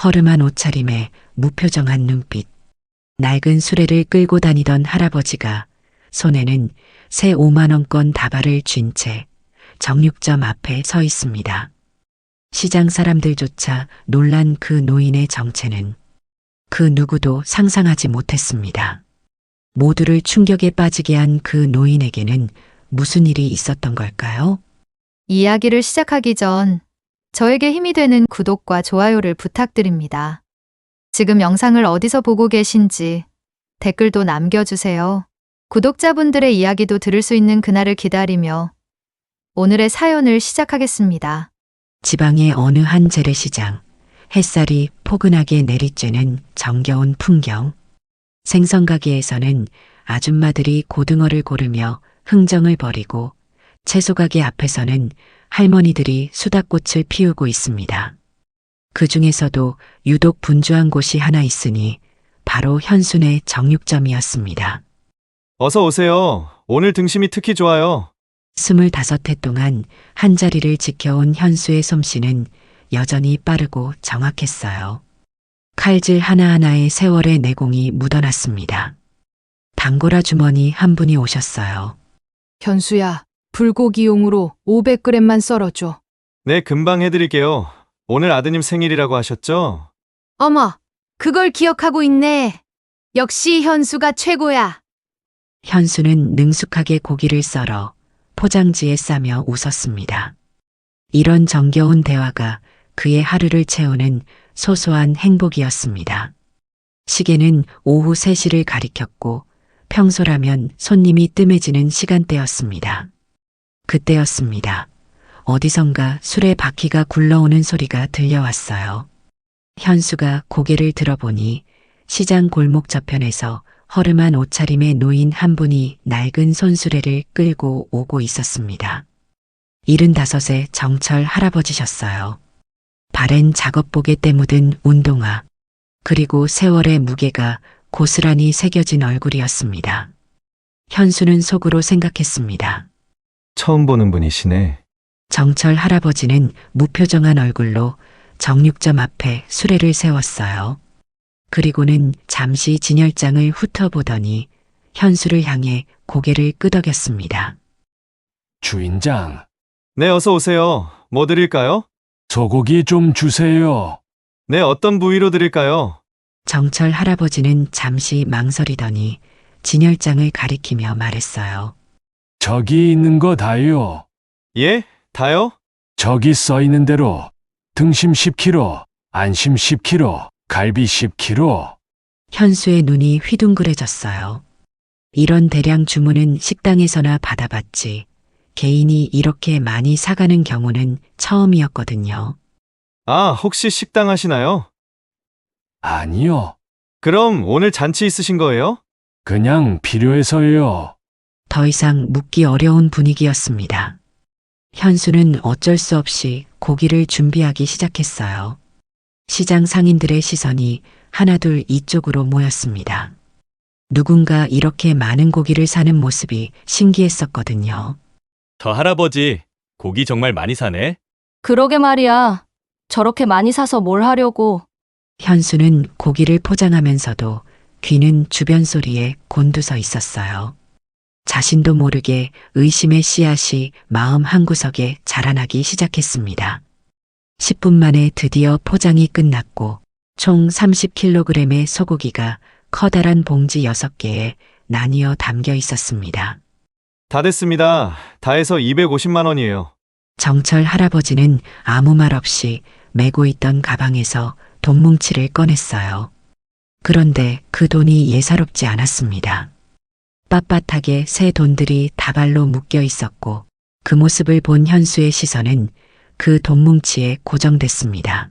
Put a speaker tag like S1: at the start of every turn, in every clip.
S1: 허름한 옷차림에 무표정한 눈빛. 낡은 수레를 끌고 다니던 할아버지가 손에는 새 5만 원권 다발을 쥔 채 정육점 앞에 서 있습니다. 시장 사람들조차 놀란 그 노인의 정체는 그 누구도 상상하지 못했습니다. 모두를 충격에 빠지게 한 그 노인에게는 무슨 일이 있었던 걸까요?
S2: 이야기를 시작하기 전 저에게 힘이 되는 구독과 좋아요를 부탁드립니다. 지금 영상을 어디서 보고 계신지 댓글도 남겨주세요. 구독자분들의 이야기도 들을 수 있는 그날을 기다리며 오늘의 사연을 시작하겠습니다.
S1: 지방의 어느 한 재래시장, 햇살이 포근하게 내리쬐는 정겨운 풍경. 생선가게에서는 아줌마들이 고등어를 고르며 흥정을 벌이고 채소가게 앞에서는 할머니들이 수다꽃을 피우고 있습니다. 그 중에서도 유독 분주한 곳이 하나 있으니 바로 현순의 정육점이었습니다.
S3: 어서 오세요. 오늘 등심이 특히 좋아요.
S1: 25해 동안 한 자리를 지켜온 현수의 솜씨는 여전히 빠르고 정확했어요. 칼질 하나하나에 세월의 내공이 묻어났습니다. 단고라 주머니 한 분이 오셨어요.
S4: 현수야, 불고기용으로 500g만 썰어줘.
S3: 네, 금방 해드릴게요. 오늘 아드님 생일이라고 하셨죠?
S4: 어머, 그걸 기억하고 있네. 역시 현수가 최고야.
S1: 현수는 능숙하게 고기를 썰어 포장지에 싸며 웃었습니다. 이런 정겨운 대화가 그의 하루를 채우는 소소한 행복이었습니다. 시계는 오후 3시를 가리켰고 평소라면 손님이 뜸해지는 시간대였습니다. 그때였습니다. 어디선가 술의 바퀴가 굴러오는 소리가 들려왔어요. 현수가 고개를 들어보니 시장 골목 저편에서 허름한 옷차림의 노인 한 분이 낡은 손수레를 끌고 오고 있었습니다. 75의 정철 할아버지셨어요. 발엔 작업복에 때 묻은 운동화, 그리고 세월의 무게가 고스란히 새겨진 얼굴이었습니다. 현수는 속으로 생각했습니다.
S3: 처음 보는 분이시네.
S1: 정철 할아버지는 무표정한 얼굴로 정육점 앞에 수레를 세웠어요. 그리고는 잠시 진열장을 훑어보더니 현수를 향해 고개를 끄덕였습니다.
S5: 주인장,
S3: 네, 어서 오세요. 뭐 드릴까요?
S5: 소고기 좀 주세요.
S3: 네, 어떤 부위로 드릴까요?
S1: 정철 할아버지는 잠시 망설이더니 진열장을 가리키며 말했어요.
S5: 저기 있는 거 다요.
S3: 예? 다요?
S5: 저기 써 있는 대로 등심 10kg, 안심 10kg, 갈비 10kg.
S1: 현수의 눈이 휘둥그레졌어요. 이런 대량 주문은 식당에서나 받아봤지 개인이 이렇게 많이 사가는 경우는 처음이었거든요.
S3: 아, 혹시 식당 하시나요?
S5: 아니요.
S3: 그럼 오늘 잔치 있으신 거예요?
S5: 그냥 필요해서요.
S1: 더 이상 묻기 어려운 분위기였습니다. 현수는 어쩔 수 없이 고기를 준비하기 시작했어요. 시장 상인들의 시선이 하나둘 이쪽으로 모였습니다. 누군가 이렇게 많은 고기를 사는 모습이 신기했었거든요.
S6: 저 할아버지, 고기 정말 많이 사네.
S7: 그러게 말이야. 저렇게 많이 사서 뭘 하려고.
S1: 현수는 고기를 포장하면서도 귀는 주변 소리에 곤두서 있었어요. 자신도 모르게 의심의 씨앗이 마음 한구석에 자라나기 시작했습니다. 10분 만에 드디어 포장이 끝났고 총 30kg의 소고기가 커다란 봉지 6개에 나뉘어 담겨 있었습니다.
S3: 다 됐습니다. 다 해서 250만 원이에요.
S1: 정철 할아버지는 아무 말 없이 메고 있던 가방에서 돈 뭉치를 꺼냈어요. 그런데 그 돈이 예사롭지 않았습니다. 빳빳하게 새 돈들이 다발로 묶여 있었고 그 모습을 본 현수의 시선은 그 돈 뭉치에 고정됐습니다.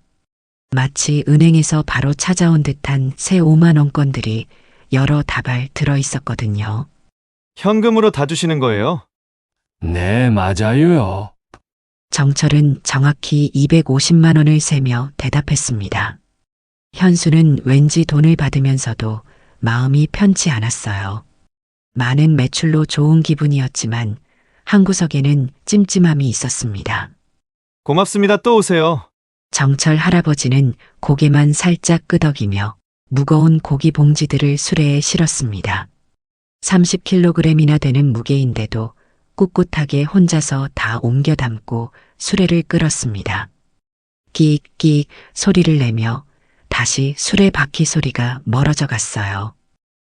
S1: 마치 은행에서 바로 찾아온 듯한 새 5만 원권들이 여러 다발 들어 있었거든요.
S3: 현금으로 다 주시는 거예요?
S5: 네, 맞아요.
S1: 정철은 정확히 250만 원을 세며 대답했습니다. 현수는 왠지 돈을 받으면서도 마음이 편치 않았어요. 많은 매출로 좋은 기분이었지만 한구석에는 찜찜함이 있었습니다.
S3: 고맙습니다. 또 오세요.
S1: 정철 할아버지는 고개만 살짝 끄덕이며 무거운 고기 봉지들을 수레에 실었습니다. 30kg이나 되는 무게인데도 꿋꿋하게 혼자서 다 옮겨 담고 수레를 끌었습니다. 끼익끼익 소리를 내며 다시 수레 바퀴 소리가 멀어져 갔어요.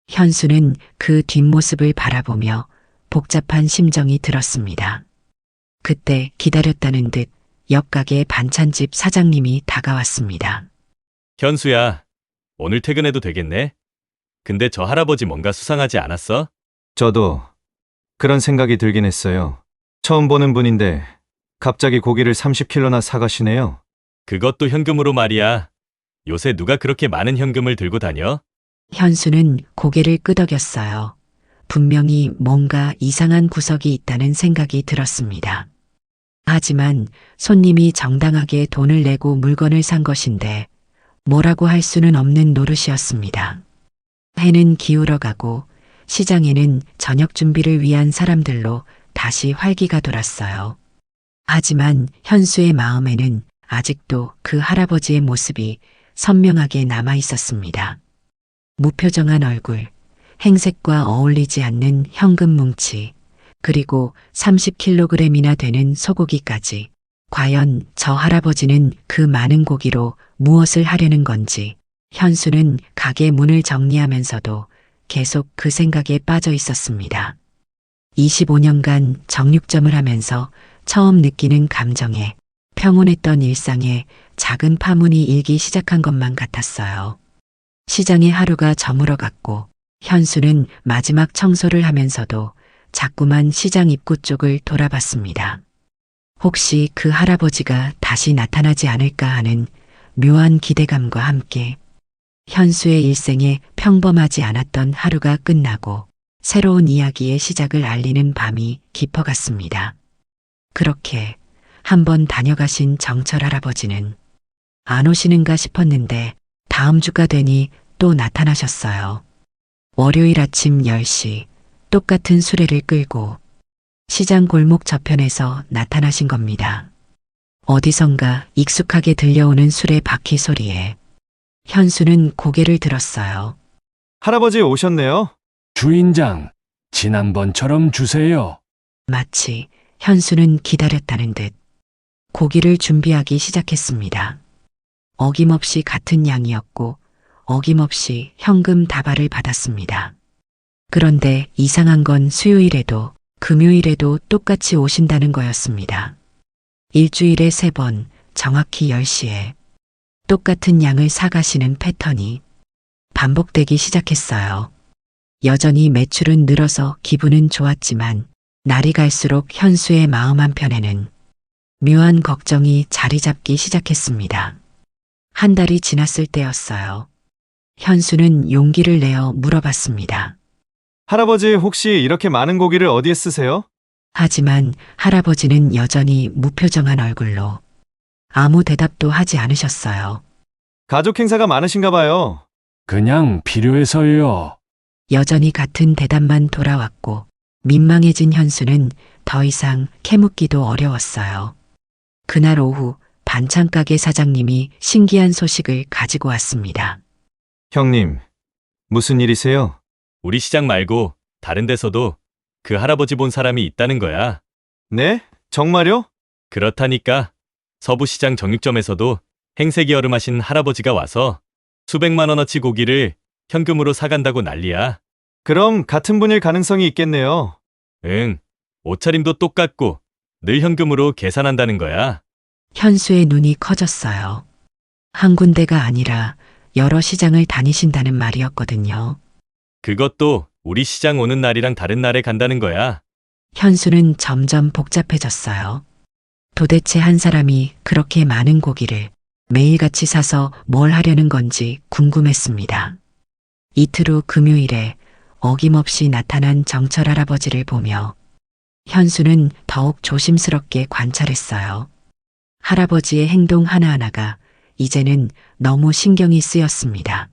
S1: 현수는 그 뒷모습을 바라보며 복잡한 심정이 들었습니다. 그때 기다렸다는 듯 옆가게 반찬집 사장님이 다가왔습니다.
S6: 현수야, 오늘 퇴근해도 되겠네? 근데 저 할아버지 뭔가 수상하지 않았어?
S3: 저도 그런 생각이 들긴 했어요. 처음 보는 분인데 갑자기 고기를 30kg나 사가시네요.
S6: 그것도 현금으로 말이야. 요새 누가 그렇게 많은 현금을 들고 다녀?
S1: 현수는 고개를 끄덕였어요. 분명히 뭔가 이상한 구석이 있다는 생각이 들었습니다. 하지만 손님이 정당하게 돈을 내고 물건을 산 것인데 뭐라고 할 수는 없는 노릇이었습니다. 해는 기울어가고 시장에는 저녁 준비를 위한 사람들로 다시 활기가 돌았어요. 하지만 현수의 마음에는 아직도 그 할아버지의 모습이 선명하게 남아 있었습니다. 무표정한 얼굴, 행색과 어울리지 않는 현금 뭉치, 그리고 30kg이나 되는 소고기까지. 과연 저 할아버지는 그 많은 고기로 무엇을 하려는 건지 현수는 가게 문을 정리하면서도 계속 그 생각에 빠져 있었습니다. 25년간 정육점을 하면서 처음 느끼는 감정에 평온했던 일상에 작은 파문이 일기 시작한 것만 같았어요. 시장의 하루가 저물어갔고 현수는 마지막 청소를 하면서도 자꾸만 시장 입구 쪽을 돌아봤습니다. 혹시 그 할아버지가 다시 나타나지 않을까 하는 묘한 기대감과 함께 현수의 일생에 평범하지 않았던 하루가 끝나고 새로운 이야기의 시작을 알리는 밤이 깊어갔습니다. 그렇게 한번 다녀가신 정철 할아버지는 안 오시는가 싶었는데 다음 주가 되니 또 나타나셨어요. 월요일 아침 10시 똑같은 수레를 끌고 시장 골목 저편에서 나타나신 겁니다. 어디선가 익숙하게 들려오는 수레 바퀴 소리에 현수는 고개를 들었어요.
S3: 할아버지 오셨네요.
S5: 주인장, 지난번처럼 주세요.
S1: 마치 현수는 기다렸다는 듯 고기를 준비하기 시작했습니다. 어김없이 같은 양이었고 어김없이 현금 다발을 받았습니다. 그런데 이상한 건 수요일에도 금요일에도 똑같이 오신다는 거였습니다. 일주일에 3번 정확히 10시에 똑같은 양을 사가시는 패턴이 반복되기 시작했어요. 여전히 매출은 늘어서 기분은 좋았지만 날이 갈수록 현수의 마음 한편에는 묘한 걱정이 자리 잡기 시작했습니다. 한 달이 지났을 때였어요. 현수는 용기를 내어 물어봤습니다.
S3: 할아버지 혹시 이렇게 많은 고기를 어디에 쓰세요?
S1: 하지만 할아버지는 여전히 무표정한 얼굴로 아무 대답도 하지 않으셨어요.
S3: 가족 행사가 많으신가 봐요.
S5: 그냥 필요해서요.
S1: 여전히 같은 대답만 돌아왔고 민망해진 현수는 더 이상 캐묻기도 어려웠어요. 그날 오후 반찬가게 사장님이 신기한 소식을 가지고 왔습니다.
S3: 형님, 무슨 일이세요?
S6: 우리 시장 말고 다른 데서도 그 할아버지 본 사람이 있다는 거야.
S3: 네? 정말요?
S6: 그렇다니까. 서부시장 정육점에서도 행색이 여름하신 할아버지가 와서 수백만 원어치 고기를 현금으로 사간다고 난리야.
S3: 그럼 같은 분일 가능성이 있겠네요.
S6: 응, 옷차림도 똑같고 늘 현금으로 계산한다는 거야.
S1: 현수의 눈이 커졌어요. 한 군데가 아니라 여러 시장을 다니신다는 말이었거든요.
S6: 그것도 우리 시장 오는 날이랑 다른 날에 간다는 거야.
S1: 현수는 점점 복잡해졌어요. 도대체 한 사람이 그렇게 많은 고기를 매일같이 사서 뭘 하려는 건지 궁금했습니다. 이틀 후 금요일에 어김없이 나타난 정철 할아버지를 보며 현수는 더욱 조심스럽게 관찰했어요. 할아버지의 행동 하나하나가 이제는 너무 신경이 쓰였습니다.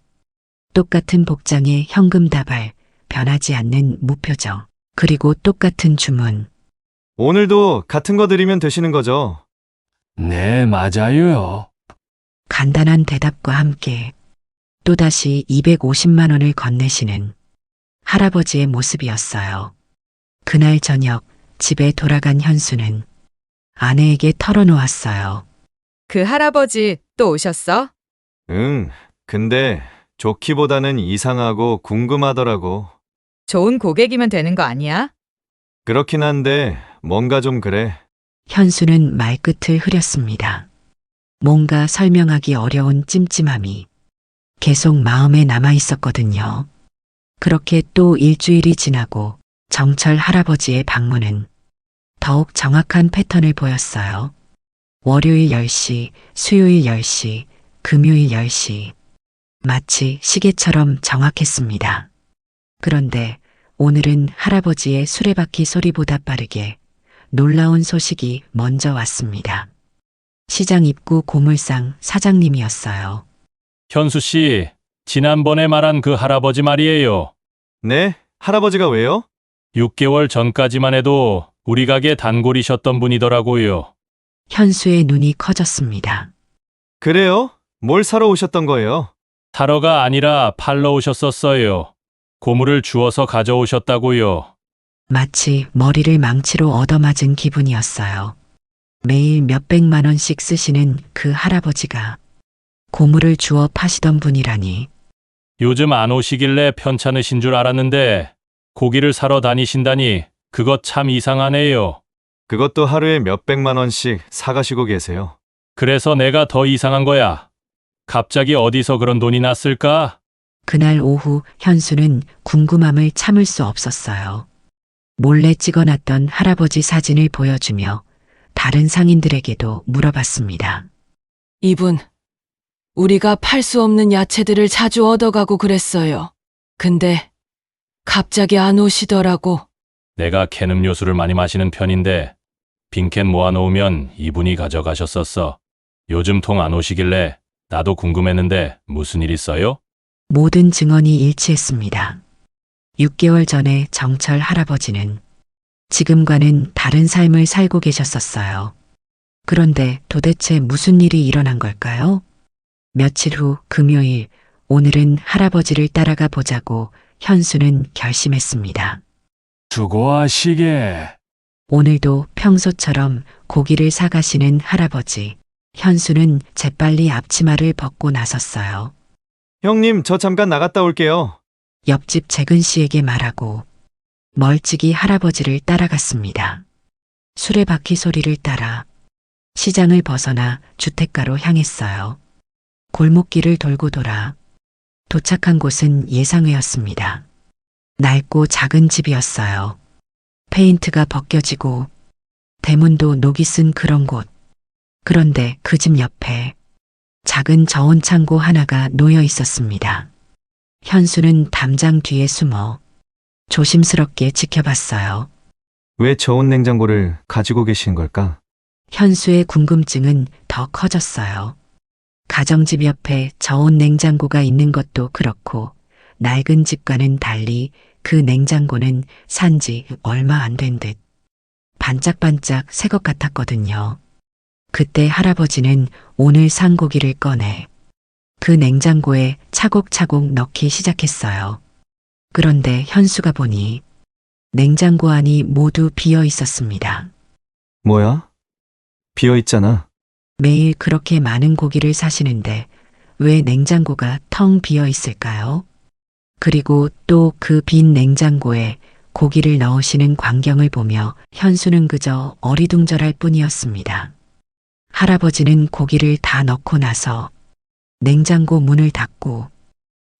S1: 똑같은 복장의 현금 다발, 변하지 않는 무표정, 그리고 똑같은 주문.
S3: 오늘도 같은 거 드리면 되시는 거죠?
S5: 네, 맞아요.
S1: 간단한 대답과 함께 또다시 250만 원을 건네시는 할아버지의 모습이었어요. 그날 저녁 집에 돌아간 현수는 아내에게 털어놓았어요.
S8: 그 할아버지 또 오셨어?
S3: 응, 근데 좋기보다는 이상하고 궁금하더라고.
S8: 좋은 고객이면 되는 거 아니야?
S3: 그렇긴 한데 뭔가 좀 그래.
S1: 현수는 말끝을 흐렸습니다. 뭔가 설명하기 어려운 찜찜함이 계속 마음에 남아 있었거든요. 그렇게 또 일주일이 지나고 정철 할아버지의 방문은 더욱 정확한 패턴을 보였어요. 월요일 10시, 수요일 10시, 금요일 10시. 마치 시계처럼 정확했습니다. 그런데 오늘은 할아버지의 수레바퀴 소리보다 빠르게 놀라운 소식이 먼저 왔습니다. 시장 입구 고물상 사장님이었어요.
S5: 현수 씨, 지난번에 말한 그 할아버지 말이에요.
S3: 네? 할아버지가 왜요?
S5: 6개월 전까지만 해도 우리 가게 단골이셨던 분이더라고요.
S1: 현수의 눈이 커졌습니다.
S3: 그래요? 뭘 사러 오셨던 거예요?
S5: 사러가 아니라 팔러 오셨었어요. 고물을 주워서 가져오셨다고요.
S1: 마치 머리를 망치로 얻어맞은 기분이었어요. 매일 몇백만 원씩 쓰시는 그 할아버지가 고물을 주워 파시던 분이라니.
S5: 요즘 안 오시길래 편찮으신 줄 알았는데 고기를 사러 다니신다니 그것 참 이상하네요.
S3: 그것도 하루에 몇백만 원씩 사가시고 계세요.
S5: 그래서 내가 더 이상한 거야. 갑자기 어디서 그런 돈이 났을까?
S1: 그날 오후 현수는 궁금함을 참을 수 없었어요. 몰래 찍어놨던 할아버지 사진을 보여주며 다른 상인들에게도 물어봤습니다.
S9: 이분, 우리가 팔 수 없는 야채들을 자주 얻어가고 그랬어요. 근데 갑자기 안 오시더라고.
S5: 내가 캔 음료수를 많이 마시는 편인데 빈캔 모아놓으면 이분이 가져가셨었어. 요즘 통 안 오시길래 나도 궁금했는데 무슨 일 있어요?
S1: 모든 증언이 일치했습니다. 6개월 전에 정철 할아버지는 지금과는 다른 삶을 살고 계셨었어요. 그런데 도대체 무슨 일이 일어난 걸까요? 며칠 후 금요일, 오늘은 할아버지를 따라가 보자고 현수는 결심했습니다.
S5: 수고하시게.
S1: 오늘도 평소처럼 고기를 사가시는 할아버지. 현수는 재빨리 앞치마를 벗고 나섰어요.
S3: 형님, 저 잠깐 나갔다 올게요.
S1: 옆집 재근 씨에게 말하고 멀찍이 할아버지를 따라갔습니다. 수레바퀴 소리를 따라 시장을 벗어나 주택가로 향했어요. 골목길을 돌고 돌아 도착한 곳은 예상외였습니다. 낡고 작은 집이었어요. 페인트가 벗겨지고 대문도 녹이 쓴 그런 곳. 그런데 그 집 옆에 작은 저온 창고 하나가 놓여 있었습니다. 현수는 담장 뒤에 숨어 조심스럽게 지켜봤어요.
S3: 왜 저온 냉장고를 가지고 계신 걸까?
S1: 현수의 궁금증은 더 커졌어요. 가정집 옆에 저온 냉장고가 있는 것도 그렇고 낡은 집과는 달리 그 냉장고는 산지 얼마 안 된 듯 반짝반짝 새 것 같았거든요. 그때 할아버지는 오늘 산 고기를 꺼내 그 냉장고에 차곡차곡 넣기 시작했어요. 그런데 현수가 보니 냉장고 안이 모두 비어 있었습니다.
S3: 뭐야? 비어있잖아.
S1: 매일 그렇게 많은 고기를 사시는데 왜 냉장고가 텅 비어 있을까요? 그리고 또 그 빈 냉장고에 고기를 넣으시는 광경을 보며 현수는 그저 어리둥절할 뿐이었습니다. 할아버지는 고기를 다 넣고 나서 냉장고 문을 닫고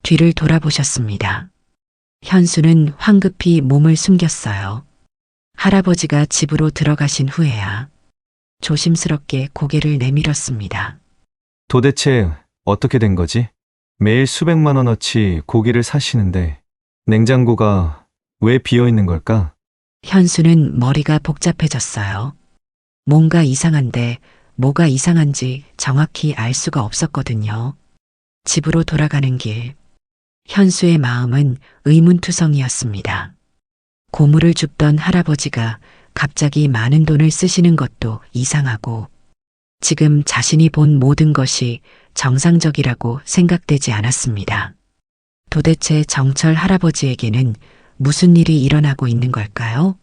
S1: 뒤를 돌아보셨습니다. 현수는 황급히 몸을 숨겼어요. 할아버지가 집으로 들어가신 후에야 조심스럽게 고개를 내밀었습니다.
S3: 도대체 어떻게 된 거지? 매일 수백만 원어치 고기를 사시는데 냉장고가 왜 비어있는 걸까?
S1: 현수는 머리가 복잡해졌어요. 뭔가 이상한데 뭐가 이상한지 정확히 알 수가 없었거든요. 집으로 돌아가는 길. 현수의 마음은 의문투성이었습니다. 고물을 줍던 할아버지가 갑자기 많은 돈을 쓰시는 것도 이상하고 지금 자신이 본 모든 것이 정상적이라고 생각되지 않았습니다. 도대체 정철 할아버지에게는 무슨 일이 일어나고 있는 걸까요?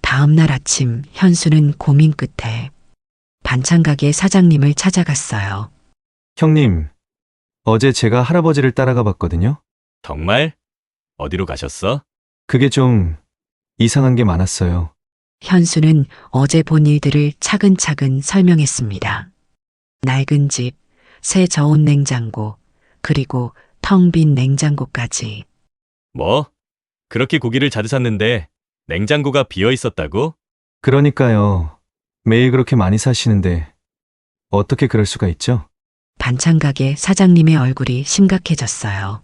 S1: 다음 날 아침 현수는 고민 끝에 반찬가게 사장님을 찾아갔어요.
S3: 형님, 어제 제가 할아버지를 따라가 봤거든요.
S6: 정말? 어디로 가셨어?
S3: 그게 좀 이상한 게 많았어요.
S1: 현수는 어제 본 일들을 차근차근 설명했습니다. 낡은 집, 새 저온 냉장고, 그리고 텅 빈 냉장고까지.
S6: 뭐? 그렇게 고기를 자주 샀는데 냉장고가 비어 있었다고?
S3: 그러니까요. 매일 그렇게 많이 사시는데 어떻게 그럴 수가 있죠?
S1: 반찬가게 사장님의 얼굴이 심각해졌어요.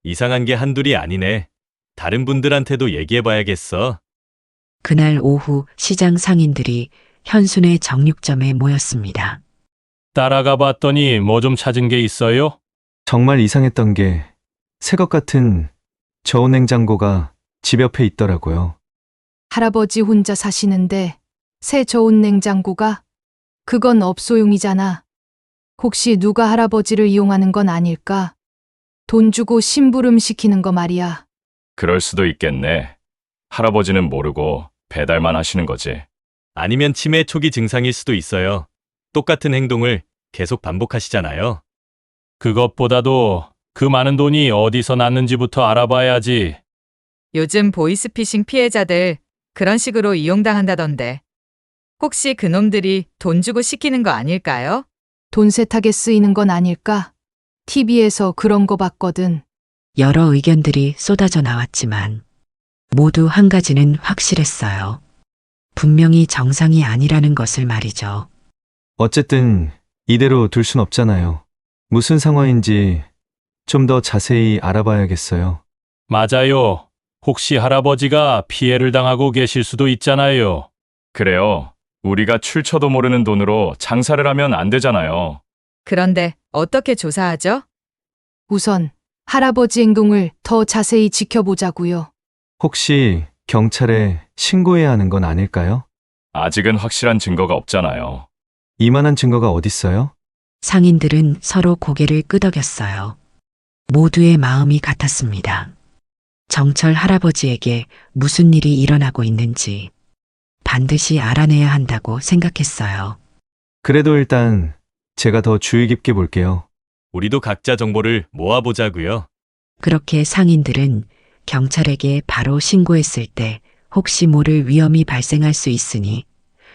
S6: 이상한 게 한둘이 아니네. 다른 분들한테도 얘기해봐야겠어.
S1: 그날 오후 시장 상인들이 현순의 정육점에 모였습니다.
S5: 따라가 봤더니 뭐 좀 찾은 게 있어요?
S3: 정말 이상했던 게 새것 같은 저온 냉장고가 집 옆에 있더라고요.
S4: 할아버지 혼자 사시는데 새 저온 냉장고가? 그건 업소용이잖아. 혹시 누가 할아버지를 이용하는 건 아닐까? 돈 주고 심부름 시키는 거 말이야.
S5: 그럴 수도 있겠네. 할아버지는 모르고 배달만 하시는 거지.
S6: 아니면 치매 초기 증상일 수도 있어요. 똑같은 행동을 계속 반복하시잖아요.
S5: 그것보다도 그 많은 돈이 어디서 났는지부터 알아봐야지.
S8: 요즘 보이스피싱 피해자들 그런 식으로 이용당한다던데. 혹시 그놈들이 돈 주고 시키는 거 아닐까요?
S4: 돈 세탁에 쓰이는 건 아닐까? TV에서 그런 거 봤거든.
S1: 여러 의견들이 쏟아져 나왔지만 모두 한 가지는 확실했어요. 분명히 정상이 아니라는 것을 말이죠.
S3: 어쨌든 이대로 둘 순 없잖아요. 무슨 상황인지 좀 더 자세히 알아봐야겠어요.
S5: 맞아요. 혹시 할아버지가 피해를 당하고 계실 수도 있잖아요. 그래요. 우리가 출처도 모르는 돈으로 장사를 하면 안 되잖아요.
S8: 그런데 어떻게 조사하죠?
S4: 우선 할아버지 행동을 더 자세히 지켜보자고요.
S3: 혹시 경찰에 신고해야 하는 건 아닐까요?
S5: 아직은 확실한 증거가 없잖아요.
S3: 이만한 증거가 어딨어요?
S1: 상인들은 서로 고개를 끄덕였어요. 모두의 마음이 같았습니다. 정철 할아버지에게 무슨 일이 일어나고 있는지 반드시 알아내야 한다고 생각했어요.
S3: 그래도 일단 제가 더 주의 깊게 볼게요.
S6: 우리도 각자 정보를 모아보자고요.
S1: 그렇게 상인들은 경찰에게 바로 신고했을 때 혹시 모를 위험이 발생할 수 있으니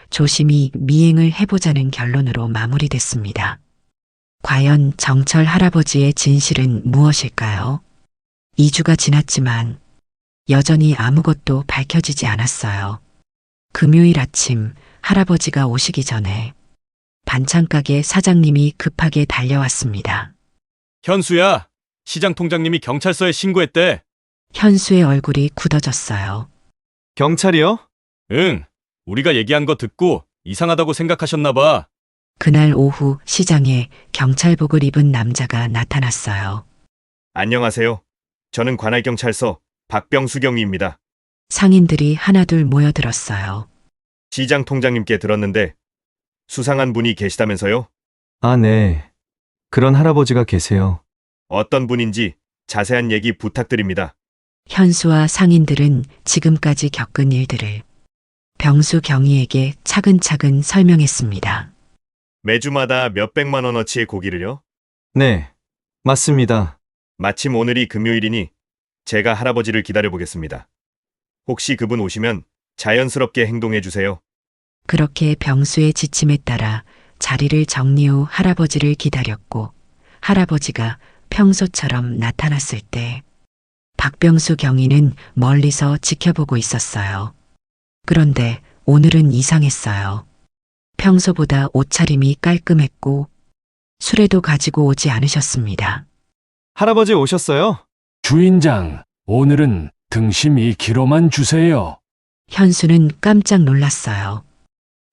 S1: 조심히 미행을 해보자는 결론으로 마무리됐습니다. 과연 정철 할아버지의 진실은 무엇일까요? 2주가 지났지만 여전히 아무것도 밝혀지지 않았어요. 금요일 아침 할아버지가 오시기 전에 반찬가게 사장님이 급하게 달려왔습니다.
S6: 현수야, 시장 통장님이 경찰서에 신고했대.
S1: 현수의 얼굴이 굳어졌어요.
S3: 경찰이요?
S6: 응, 우리가 얘기한 거 듣고 이상하다고 생각하셨나 봐.
S1: 그날 오후 시장에 경찰복을 입은 남자가 나타났어요.
S10: 안녕하세요. 저는 관할경찰서 박병수경위입니다.
S1: 상인들이 하나둘 모여들었어요.
S10: 시장 통장님께 들었는데 수상한 분이 계시다면서요?
S3: 아, 네. 그런 할아버지가 계세요.
S10: 어떤 분인지 자세한 얘기 부탁드립니다.
S1: 현수와 상인들은 지금까지 겪은 일들을 병수 경위에게 차근차근 설명했습니다.
S10: 매주마다 몇백만 원어치의 고기를요?
S3: 네, 맞습니다.
S10: 마침 오늘이 금요일이니 제가 할아버지를 기다려보겠습니다. 혹시 그분 오시면 자연스럽게 행동해 주세요.
S1: 그렇게 병수의 지침에 따라 자리를 정리 후 할아버지를 기다렸고 할아버지가 평소처럼 나타났을 때 박병수 경위는 멀리서 지켜보고 있었어요. 그런데 오늘은 이상했어요. 평소보다 옷차림이 깔끔했고 술에도 가지고 오지 않으셨습니다.
S3: 할아버지 오셨어요?
S5: 주인장, 오늘은 등심 2kg만 주세요.
S1: 현수는 깜짝 놀랐어요.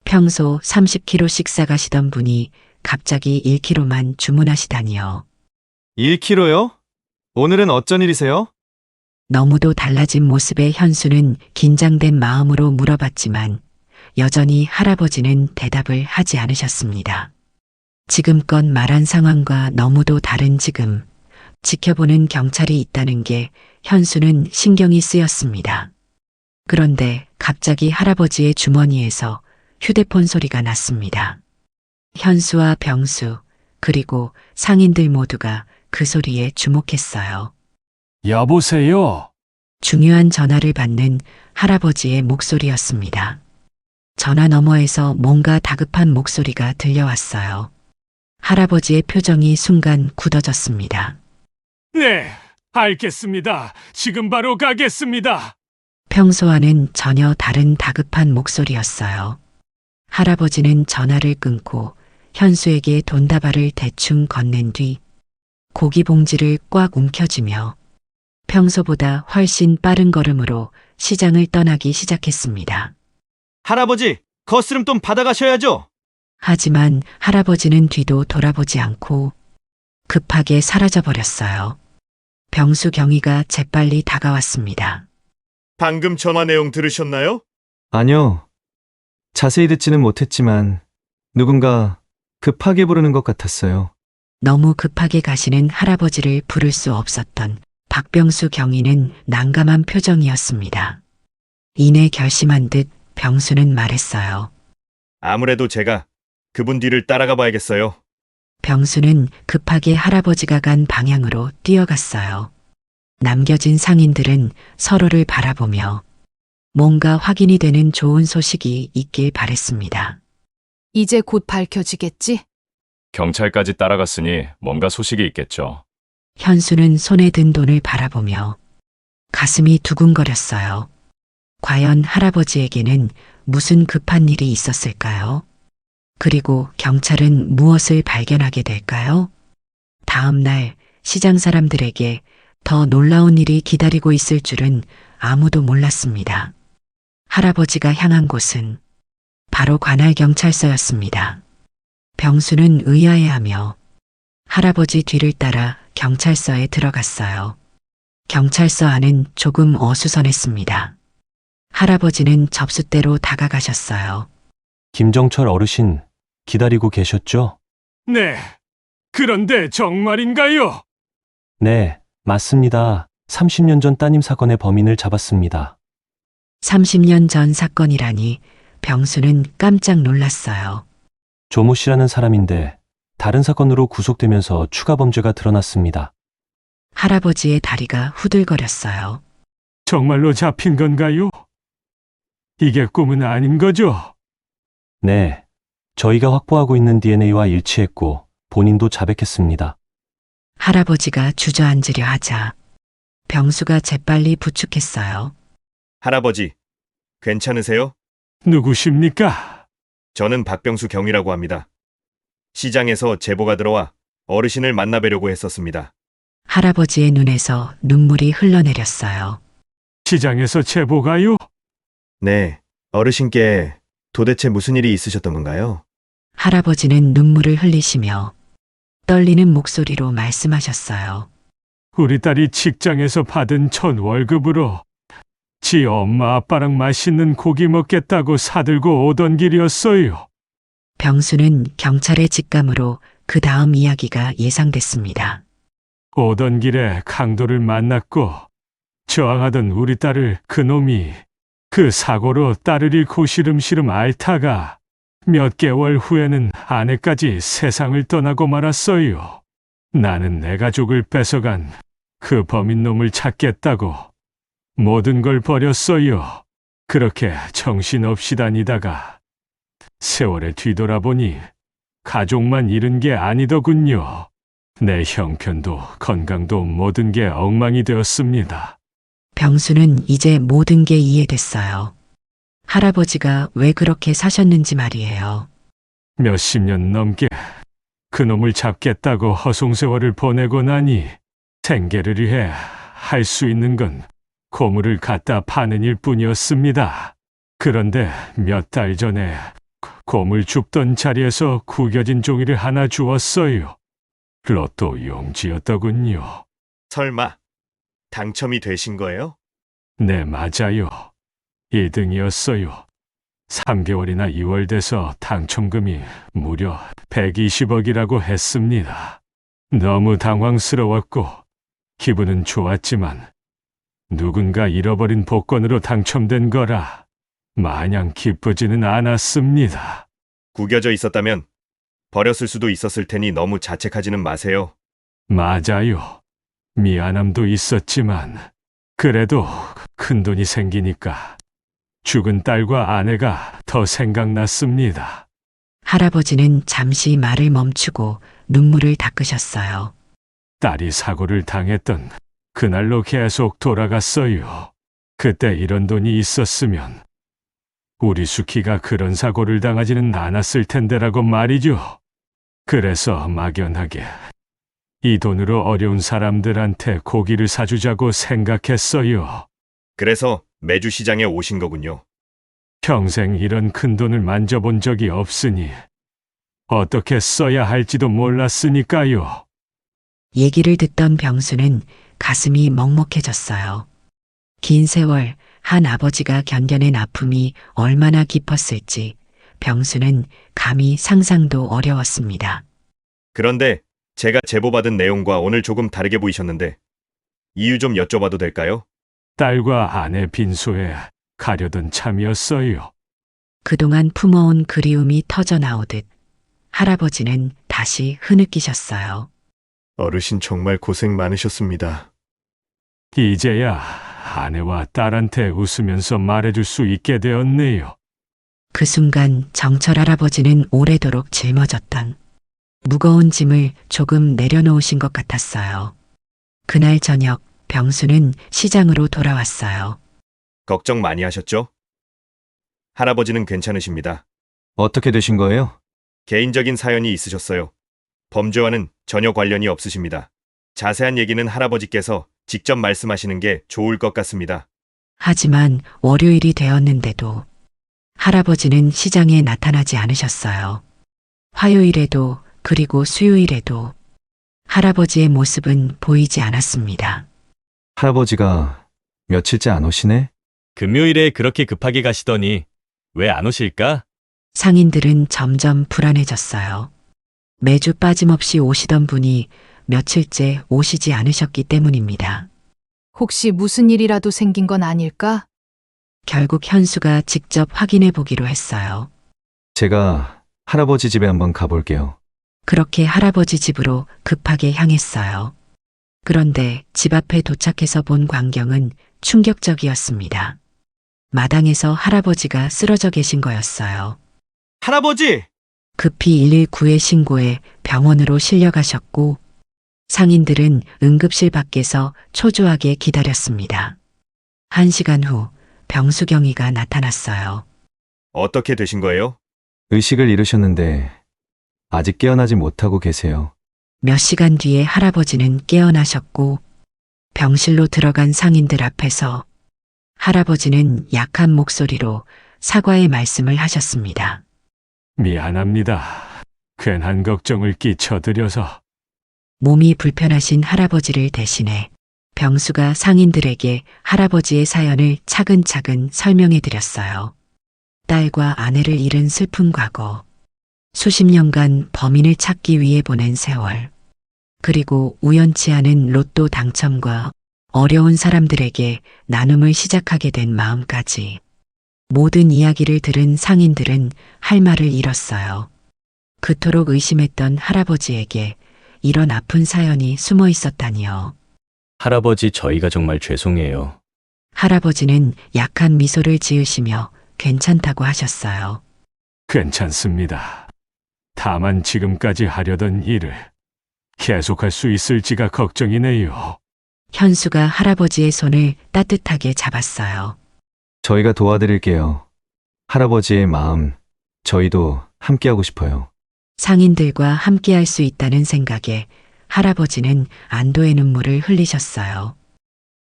S1: 평소 30kg씩 싸가시던 분이 갑자기 1kg만 주문하시다니요.
S3: 1kg요? 오늘은 어쩐 일이세요?
S1: 너무도 달라진 모습에 현수는 긴장된 마음으로 물어봤지만 여전히 할아버지는 대답을 하지 않으셨습니다. 지금껏 말한 상황과 너무도 다른 지금, 지켜보는 경찰이 있다는 게 현수는 신경이 쓰였습니다. 그런데 갑자기 할아버지의 주머니에서 휴대폰 소리가 났습니다. 현수와 병수, 그리고 상인들 모두가 그 소리에 주목했어요.
S5: 여보세요?
S1: 중요한 전화를 받는 할아버지의 목소리였습니다. 전화 너머에서 뭔가 다급한 목소리가 들려왔어요. 할아버지의 표정이 순간 굳어졌습니다.
S5: 네, 알겠습니다. 지금 바로 가겠습니다.
S1: 평소와는 전혀 다른 다급한 목소리였어요. 할아버지는 전화를 끊고 현수에게 돈다발을 대충 건넨 뒤 고기 봉지를 꽉 움켜쥐며 평소보다 훨씬 빠른 걸음으로 시장을 떠나기 시작했습니다.
S3: 할아버지, 거스름 돈 받아가셔야죠.
S1: 하지만 할아버지는 뒤도 돌아보지 않고 급하게 사라져버렸어요. 병수 경위가 재빨리 다가왔습니다.
S10: 방금 전화 내용 들으셨나요?
S3: 아니요. 자세히 듣지는 못했지만 누군가 급하게 부르는 것 같았어요.
S1: 너무 급하게 가시는 할아버지를 부를 수 없었던 박병수 경위는 난감한 표정이었습니다. 이내 결심한 듯 병수는 말했어요.
S10: 아무래도 제가 그분 뒤를 따라가 봐야겠어요.
S1: 병수는 급하게 할아버지가 간 방향으로 뛰어갔어요. 남겨진 상인들은 서로를 바라보며 뭔가 확인이 되는 좋은 소식이 있길 바랬습니다.
S4: 이제 곧 밝혀지겠지?
S6: 경찰까지 따라갔으니 뭔가 소식이 있겠죠.
S1: 현수는 손에 든 돈을 바라보며 가슴이 두근거렸어요. 과연 할아버지에게는 무슨 급한 일이 있었을까요? 그리고 경찰은 무엇을 발견하게 될까요? 다음 날 시장 사람들에게 더 놀라운 일이 기다리고 있을 줄은 아무도 몰랐습니다. 할아버지가 향한 곳은 바로 관할경찰서였습니다. 병수는 의아해하며 할아버지 뒤를 따라 경찰서에 들어갔어요. 경찰서 안은 조금 어수선했습니다. 할아버지는 접수대로 다가가셨어요.
S11: 김정철 어르신 기다리고 계셨죠?
S5: 네. 그런데 정말인가요?
S11: 네, 맞습니다. 30년 전 따님 사건의 범인을 잡았습니다.
S1: 30년 전 사건이라니 병수는 깜짝 놀랐어요.
S11: 조모 씨라는 사람인데 다른 사건으로 구속되면서 추가 범죄가 드러났습니다.
S1: 할아버지의 다리가 후들거렸어요.
S5: 정말로 잡힌 건가요? 이게 꿈은 아닌 거죠?
S11: 네, 저희가 확보하고 있는 DNA와 일치했고 본인도 자백했습니다.
S1: 할아버지가 주저앉으려 하자 병수가 재빨리 부축했어요.
S10: 할아버지, 괜찮으세요?
S5: 누구십니까?
S10: 저는 박병수 경이라고 합니다. 시장에서 제보가 들어와 어르신을 만나뵈려고 했었습니다.
S1: 할아버지의 눈에서 눈물이 흘러내렸어요.
S5: 시장에서 제보가요?
S10: 네, 어르신께 도대체 무슨 일이 있으셨던 건가요?
S1: 할아버지는 눈물을 흘리시며 떨리는 목소리로 말씀하셨어요.
S5: 우리 딸이 직장에서 받은 첫 월급으로 지 엄마 아빠랑 맛있는 고기 먹겠다고 사들고 오던 길이었어요.
S1: 병수는 경찰의 직감으로 그 다음 이야기가 예상됐습니다.
S5: 오던 길에 강도를 만났고 저항하던 우리 딸을 그놈이 그 사고로 딸을 잃고 시름시름 앓다가 몇 개월 후에는 아내까지 세상을 떠나고 말았어요. 나는 내 가족을 뺏어간 그 범인놈을 찾겠다고 모든 걸 버렸어요. 그렇게 정신없이 다니다가 세월에 뒤돌아보니 가족만 잃은 게 아니더군요. 내 형편도 건강도 모든 게 엉망이 되었습니다.
S1: 병수는 이제 모든 게 이해됐어요. 할아버지가 왜 그렇게 사셨는지 말이에요.
S5: 몇십 년 넘게 그놈을 잡겠다고 허송세월을 보내고 나니 생계를 위해 할 수 있는 건 고물을 갖다 파는 일뿐이었습니다. 그런데 몇 달 전에 고물 줍던 자리에서 구겨진 종이를 하나 주었어요. 로또 용지였더군요.
S10: 설마 당첨이 되신 거예요?
S5: 네, 맞아요. 1등이었어요.
S11: 3개월이나 2월 돼서 당첨금이 무려 120억이라고 했습니다. 너무 당황스러웠고 기분은 좋았지만 누군가 잃어버린 복권으로 당첨된 거라 마냥 기쁘지는 않았습니다.
S10: 구겨져 있었다면 버렸을 수도 있었을 테니 너무 자책하지는 마세요.
S11: 맞아요. 미안함도 있었지만 그래도 큰돈이 생기니까 죽은 딸과 아내가 더 생각났습니다.
S1: 할아버지는 잠시 말을 멈추고 눈물을 닦으셨어요.
S11: 딸이 사고를 당했던 그날로 계속 돌아갔어요. 그때 이런 돈이 있었으면 우리 수키가 그런 사고를 당하지는 않았을 텐데라고 말이죠. 그래서 막연하게 이 돈으로 어려운 사람들한테 고기를 사주자고 생각했어요.
S10: 그래서 매주 시장에 오신 거군요.
S11: 평생 이런 큰 돈을 만져본 적이 없으니 어떻게 써야 할지도 몰랐으니까요.
S1: 얘기를 듣던 병수는 가슴이 먹먹해졌어요. 긴 세월 한 아버지가 견뎌낸 아픔이 얼마나 깊었을지 병수는 감히 상상도 어려웠습니다.
S10: 그런데 제가 제보받은 내용과 오늘 조금 다르게 보이셨는데 이유 좀 여쭤봐도 될까요?
S11: 딸과 아내 빈소에 가려던 참이었어요.
S1: 그동안 품어온 그리움이 터져 나오듯 할아버지는 다시 흐느끼셨어요.
S10: 어르신 정말 고생 많으셨습니다.
S11: 이제야 아내와 딸한테 웃으면서 말해줄 수 있게 되었네요.
S1: 그 순간 정철 할아버지는 오래도록 짊어졌던 무거운 짐을 조금 내려놓으신 것 같았어요. 그날 저녁 병수는 시장으로 돌아왔어요.
S10: 걱정 많이 하셨죠? 할아버지는 괜찮으십니다.
S3: 어떻게 되신 거예요?
S10: 개인적인 사연이 있으셨어요. 범죄와는 전혀 관련이 없으십니다. 자세한 얘기는 할아버지께서 직접 말씀하시는 게 좋을 것 같습니다.
S1: 하지만 월요일이 되었는데도 할아버지는 시장에 나타나지 않으셨어요. 화요일에도 그리고 수요일에도 할아버지의 모습은 보이지 않았습니다.
S3: 할아버지가 며칠째 안 오시네?
S6: 금요일에 그렇게 급하게 가시더니 왜 안 오실까?
S1: 상인들은 점점 불안해졌어요. 매주 빠짐없이 오시던 분이 며칠째 오시지 않으셨기 때문입니다.
S4: 혹시 무슨 일이라도 생긴 건 아닐까?
S1: 결국 현수가 직접 확인해 보기로 했어요.
S3: 제가 할아버지 집에 한번 가볼게요.
S1: 그렇게 할아버지 집으로 급하게 향했어요. 그런데 집 앞에 도착해서 본 광경은 충격적이었습니다. 마당에서 할아버지가 쓰러져 계신 거였어요.
S3: 할아버지!
S1: 급히 119에 신고해 병원으로 실려가셨고 상인들은 응급실 밖에서 초조하게 기다렸습니다. 1시간 후 병수경이가 나타났어요.
S10: 어떻게 되신 거예요?
S3: 의식을 잃으셨는데 아직 깨어나지 못하고 계세요.
S1: 몇 시간 뒤에 할아버지는 깨어나셨고 병실로 들어간 상인들 앞에서 할아버지는 약한 목소리로 사과의 말씀을 하셨습니다.
S11: 미안합니다. 괜한 걱정을 끼쳐드려서.
S1: 몸이 불편하신 할아버지를 대신해 병수가 상인들에게 할아버지의 사연을 차근차근 설명해 드렸어요. 딸과 아내를 잃은 슬픈 과거, 수십 년간 범인을 찾기 위해 보낸 세월, 그리고 우연치 않은 로또 당첨과 어려운 사람들에게 나눔을 시작하게 된 마음까지 모든 이야기를 들은 상인들은 할 말을 잃었어요. 그토록 의심했던 할아버지에게 이런 아픈 사연이 숨어 있었다니요.
S6: 할아버지 저희가 정말 죄송해요.
S1: 할아버지는 약한 미소를 지으시며 괜찮다고 하셨어요.
S11: 괜찮습니다. 다만 지금까지 하려던 일을 계속할 수 있을지가 걱정이네요.
S1: 현수가 할아버지의 손을 따뜻하게 잡았어요.
S3: 저희가 도와드릴게요. 할아버지의 마음, 저희도 함께하고 싶어요.
S1: 상인들과 함께할 수 있다는 생각에 할아버지는 안도의 눈물을 흘리셨어요.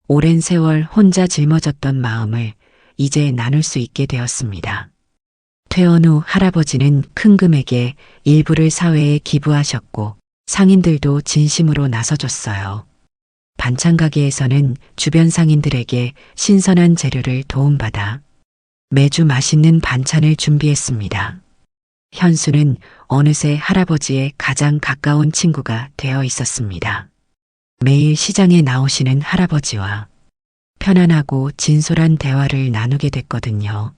S1: 오랜 세월 혼자 짊어졌던 마음을 이제 나눌 수 있게 되었습니다. 퇴원 후 할아버지는 큰 금액의 일부를 사회에 기부하셨고 상인들도 진심으로 나서줬어요. 반찬 가게에서는 주변 상인들에게 신선한 재료를 도움받아 매주 맛있는 반찬을 준비했습니다. 현수는 어느새 할아버지의 가장 가까운 친구가 되어 있었습니다. 매일 시장에 나오시는 할아버지와 편안하고 진솔한 대화를 나누게 됐거든요.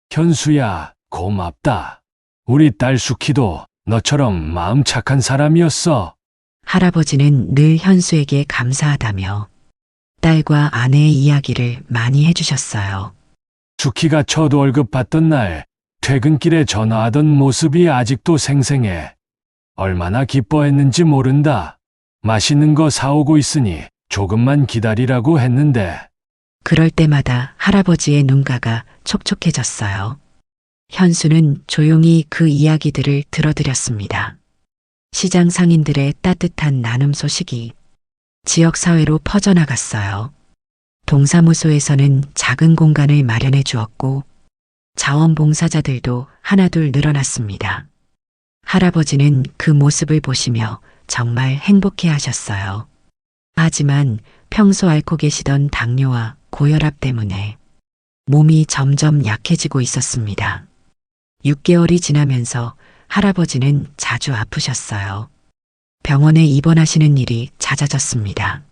S11: 현수야, 고맙다. 우리 딸 수키도 너처럼 마음 착한 사람이었어.
S1: 할아버지는 늘 현수에게 감사하다며 딸과 아내의 이야기를 많이 해주셨어요.
S11: 수키가 첫 월급 받던 날 퇴근길에 전화하던 모습이 아직도 생생해. 얼마나 기뻐했는지 모른다. 맛있는 거 사오고 있으니 조금만 기다리라고 했는데.
S1: 그럴 때마다 할아버지의 눈가가 촉촉해졌어요. 현수는 조용히 그 이야기들을 들어드렸습니다. 시장 상인들의 따뜻한 나눔 소식이 지역사회로 퍼져나갔어요. 동사무소에서는 작은 공간을 마련해 주었고 자원봉사자들도 하나둘 늘어났습니다. 할아버지는 그 모습을 보시며 정말 행복해 하셨어요. 하지만 평소 앓고 계시던 당뇨와 고혈압 때문에 몸이 점점 약해지고 있었습니다. 6개월이 지나면서 할아버지는 자주 아프셨어요. 병원에 입원하시는 일이 잦아졌습니다.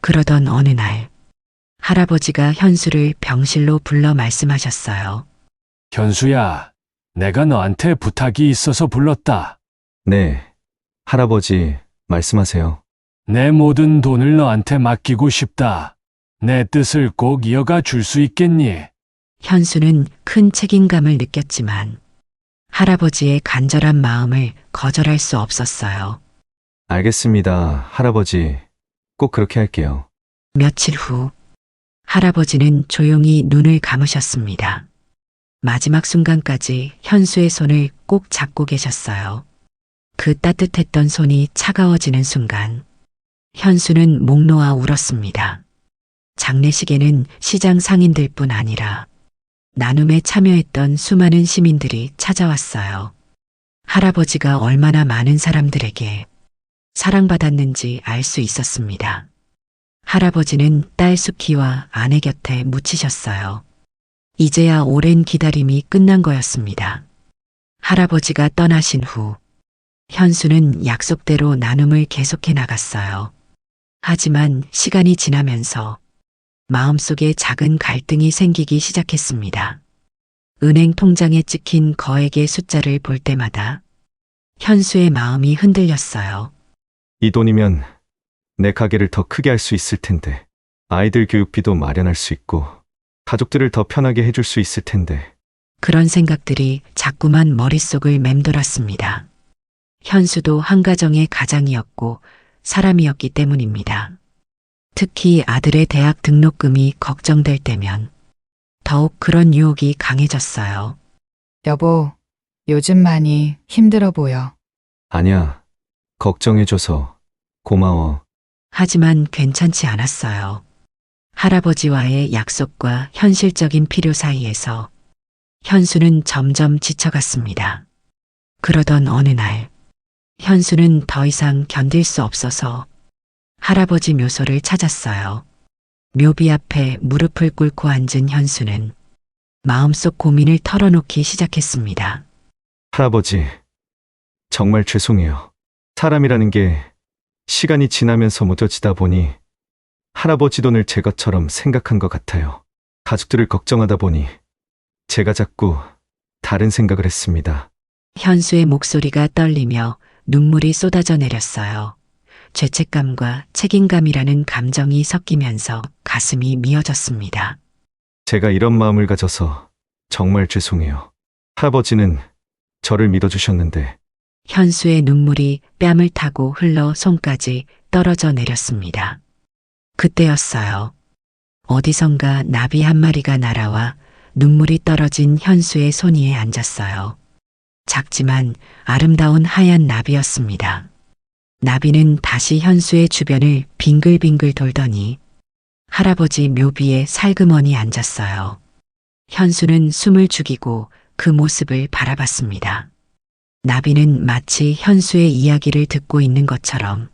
S1: 그러던 어느 날 할아버지가 현수를 병실로 불러 말씀하셨어요.
S11: 현수야, 내가 너한테 부탁이 있어서 불렀다.
S3: 네, 할아버지, 말씀하세요.
S11: 내 모든 돈을 너한테 맡기고 싶다. 내 뜻을 꼭 이어가 줄 수 있겠니?
S1: 현수는 큰 책임감을 느꼈지만 할아버지의 간절한 마음을 거절할 수 없었어요.
S3: 알겠습니다, 할아버지. 꼭 그렇게 할게요.
S1: 며칠 후 할아버지는 조용히 눈을 감으셨습니다. 마지막 순간까지 현수의 손을 꼭 잡고 계셨어요. 그 따뜻했던 손이 차가워지는 순간 현수는 목 놓아 울었습니다. 장례식에는 시장 상인들뿐 아니라 나눔에 참여했던 수많은 시민들이 찾아왔어요. 할아버지가 얼마나 많은 사람들에게 사랑받았는지 알 수 있었습니다. 할아버지는 딸 수키와 아내 곁에 묻히셨어요. 이제야 오랜 기다림이 끝난 거였습니다. 할아버지가 떠나신 후 현수는 약속대로 나눔을 계속해 나갔어요. 하지만 시간이 지나면서 마음속에 작은 갈등이 생기기 시작했습니다. 은행 통장에 찍힌 거액의 숫자를 볼 때마다 현수의 마음이 흔들렸어요.
S3: 이 돈이면 내 가게를 더 크게 할 수 있을 텐데, 아이들 교육비도 마련할 수 있고, 가족들을 더 편하게 해줄 수 있을 텐데.
S1: 그런 생각들이 자꾸만 머릿속을 맴돌았습니다. 현수도 한 가정의 가장이었고 사람이었기 때문입니다. 특히 아들의 대학 등록금이 걱정될 때면 더욱 그런 유혹이 강해졌어요.
S8: 여보, 요즘 많이 힘들어 보여.
S3: 아니야, 걱정해줘서 고마워.
S1: 하지만 괜찮지 않았어요. 할아버지와의 약속과 현실적인 필요 사이에서 현수는 점점 지쳐갔습니다. 그러던 어느 날, 현수는 더 이상 견딜 수 없어서 할아버지 묘소를 찾았어요. 묘비 앞에 무릎을 꿇고 앉은 현수는 마음속 고민을 털어놓기 시작했습니다.
S3: 할아버지, 정말 죄송해요. 사람이라는 게 시간이 지나면서 무뎌지다 보니 할아버지 돈을 제 것처럼 생각한 것 같아요. 가족들을 걱정하다 보니 제가 자꾸 다른 생각을 했습니다.
S1: 현수의 목소리가 떨리며 눈물이 쏟아져 내렸어요. 죄책감과 책임감이라는 감정이 섞이면서 가슴이 미어졌습니다.
S3: 제가 이런 마음을 가져서 정말 죄송해요. 할아버지는 저를 믿어주셨는데.
S1: 현수의 눈물이 뺨을 타고 흘러 손까지 떨어져 내렸습니다. 그때였어요. 어디선가 나비 한 마리가 날아와 눈물이 떨어진 현수의 손 위에 앉았어요. 작지만 아름다운 하얀 나비였습니다. 나비는 다시 현수의 주변을 빙글빙글 돌더니 할아버지 묘비에 살그머니 앉았어요. 현수는 숨을 죽이고 그 모습을 바라봤습니다. 나비는 마치 현수의 이야기를 듣고 있는 것처럼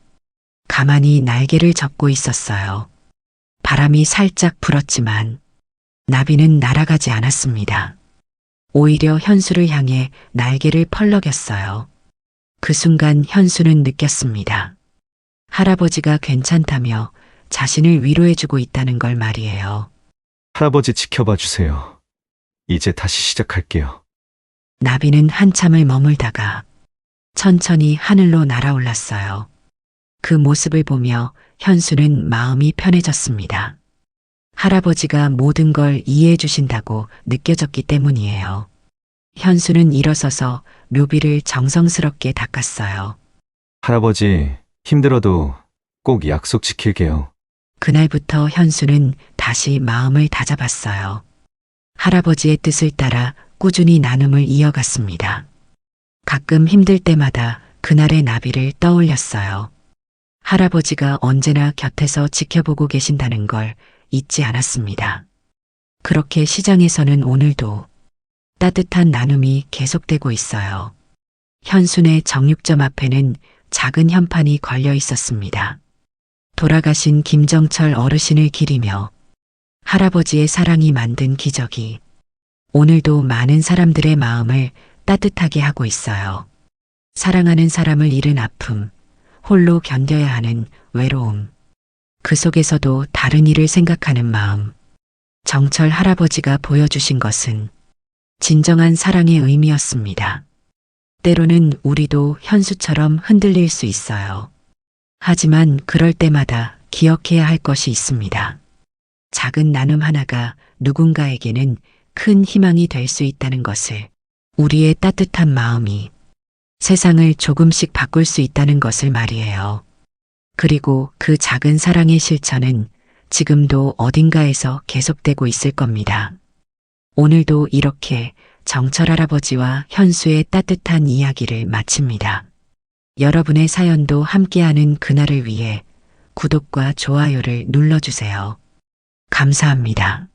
S1: 가만히 날개를 접고 있었어요. 바람이 살짝 불었지만 나비는 날아가지 않았습니다. 오히려 현수를 향해 날개를 펄럭였어요. 그 순간 현수는 느꼈습니다. 할아버지가 괜찮다며 자신을 위로해주고 있다는 걸 말이에요.
S3: 할아버지 지켜봐 주세요. 이제 다시 시작할게요.
S1: 나비는 한참을 머물다가 천천히 하늘로 날아올랐어요. 그 모습을 보며 현수는 마음이 편해졌습니다. 할아버지가 모든 걸 이해해 주신다고 느껴졌기 때문이에요. 현수는 일어서서 묘비를 정성스럽게 닦았어요.
S3: 할아버지, 힘들어도 꼭 약속 지킬게요.
S1: 그날부터 현수는 다시 마음을 다잡았어요. 할아버지의 뜻을 따라 꾸준히 나눔을 이어갔습니다. 가끔 힘들 때마다 그날의 나비를 떠올렸어요. 할아버지가 언제나 곁에서 지켜보고 계신다는 걸 잊지 않았습니다. 그렇게 시장에서는 오늘도 따뜻한 나눔이 계속되고 있어요. 현순의 정육점 앞에는 작은 현판이 걸려 있었습니다. 돌아가신 김정철 어르신을 기리며 할아버지의 사랑이 만든 기적이 오늘도 많은 사람들의 마음을 따뜻하게 하고 있어요. 사랑하는 사람을 잃은 아픔, 홀로 견뎌야 하는 외로움, 그 속에서도 다른 일을 생각하는 마음. 정철 할아버지가 보여주신 것은 진정한 사랑의 의미였습니다. 때로는 우리도 현수처럼 흔들릴 수 있어요. 하지만 그럴 때마다 기억해야 할 것이 있습니다. 작은 나눔 하나가 누군가에게는 큰 희망이 될 수 있다는 것을, 우리의 따뜻한 마음이 세상을 조금씩 바꿀 수 있다는 것을 말이에요. 그리고 그 작은 사랑의 실천은 지금도 어딘가에서 계속되고 있을 겁니다. 오늘도 이렇게 정철 할아버지와 현수의 따뜻한 이야기를 마칩니다. 여러분의 사연도 함께하는 그날을 위해 구독과 좋아요를 눌러주세요. 감사합니다.